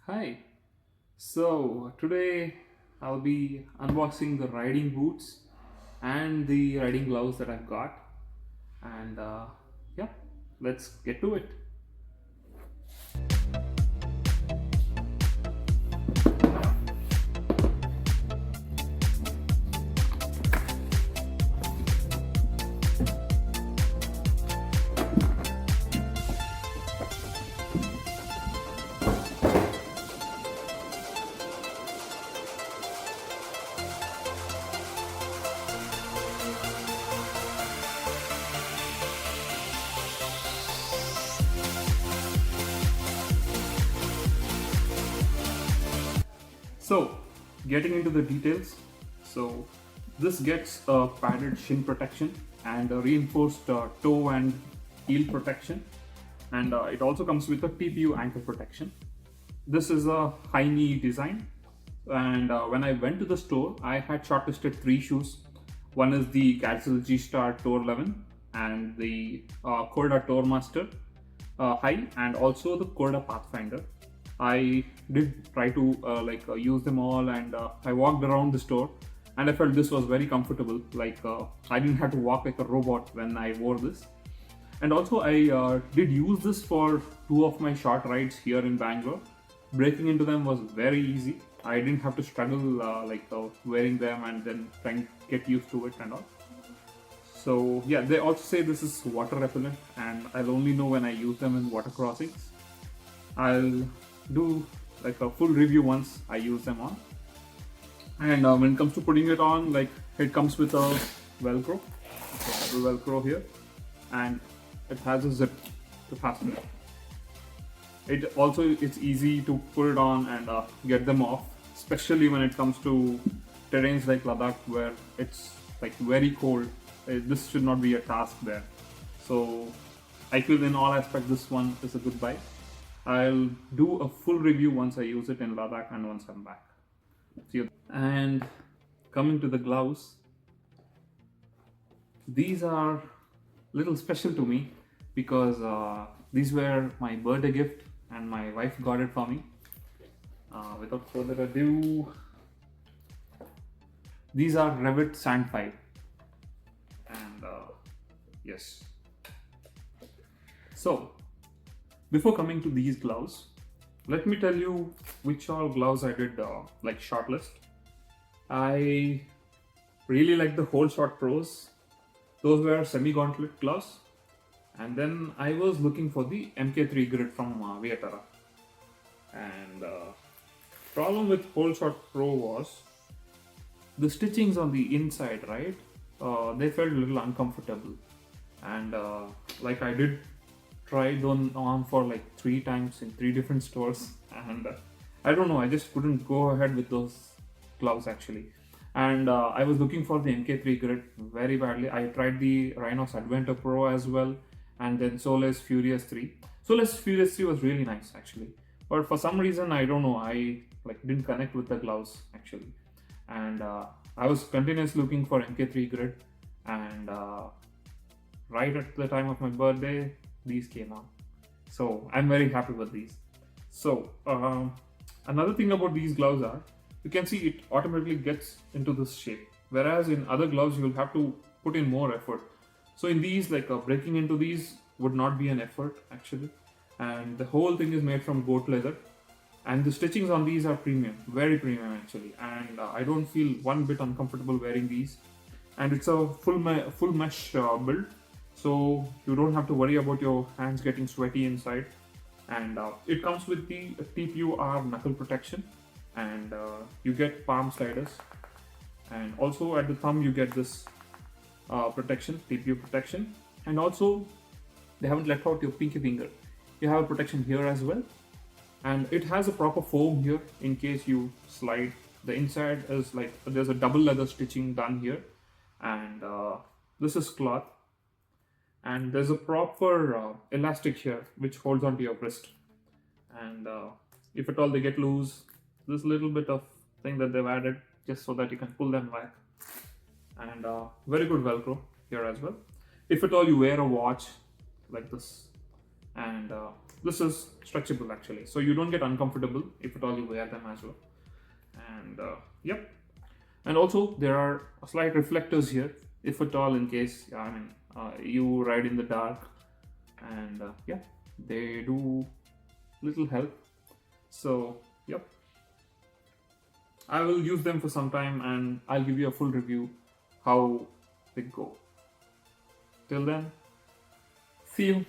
Hi. So today I'll be unboxing the riding boots and the riding gloves that I've got. And yeah, let's get to it. So, getting into the details. So, this gets a padded shin protection and a reinforced toe and heel protection, and it also comes with a TPU ankle protection. This is a high knee design, and when I went to the store, I had shortlisted three shoes. One is the GADSYLL G Star Tour 11 and the Corda Tour Master High, and also the Corda Pathfinder. I did try to use them all, and I walked around the store, and I felt this was very comfortable. I didn't have to walk like a robot when I wore this. And also I did use this for two of my short rides here in Bangalore. Breaking into them was very easy. I didn't have to struggle wearing them and then trying to get used to it and all. So yeah, they also say this is water repellent, and I'll only know when I use them in water crossings. I'll do like a full review once I use them on. And when it comes to putting it on, it comes with a Velcro, so Velcro here, and it has a zip to fasten it. It's easy to put it on and get them off, especially when it comes to terrains like Ladakh where it's like very cold. This should not be a task there. So I feel in all aspects this one is a good buy. I'll do a full review once I use it in Ladakh and once I'm back. See you. And coming to the gloves, these are little special to me because these were my birthday gift and my wife got it for me. Without further ado, these are REV'IT Sand 5, and yes. So before coming to these gloves, let me tell you which all gloves I did shortlist. I really like the Whole Shot Pros. Those were semi-gauntlet gloves. And then I was looking for the MK3 grid from Vietara. And problem with Whole Shot Pro was the stitchings on the inside, right? They felt a little uncomfortable. And I did try them on for like 3 times in 3 different stores, and I don't know, I just couldn't go ahead with those gloves actually. And I was looking for the MK3 grid very badly. I tried the Rhinos Adventure Pro as well, and then Soleil's Furious 3. Soleil's Furious 3 was really nice actually, but for some reason I don't know, I didn't connect with the gloves actually. And I was continuously looking for MK3 grid, and right at the time of my birthday these came out, so I'm very happy with these. So another thing about these gloves are, you can see it automatically gets into this shape, whereas in other gloves you will have to put in more effort. So in these, breaking into these would not be an effort actually, and the whole thing is made from goat leather, and the stitchings on these are premium, very premium actually, and I don't feel one bit uncomfortable wearing these. And it's a full mesh build, so you don't have to worry about your hands getting sweaty inside. And it comes with the TPU-R knuckle protection, and you get palm sliders, and also at the thumb you get this protection, TPU protection. And also they haven't left out your pinky finger, you have a protection here as well, and it has a proper foam here in case you slide. The inside is there's a double leather stitching done here, and this is cloth, and there's a proper elastic here which holds onto your wrist. And if at all they get loose, this little bit of thing that they've added just so that you can pull them back. And very good Velcro here as well. If at all you wear a watch like this, and this is stretchable actually, so you don't get uncomfortable if at all you wear them as well. And yep, and also there are slight reflectors here if at all, in case you ride in the dark, and yeah, they do little help. So yep, I will use them for some time and I'll give you a full review how they go. Till then, see you.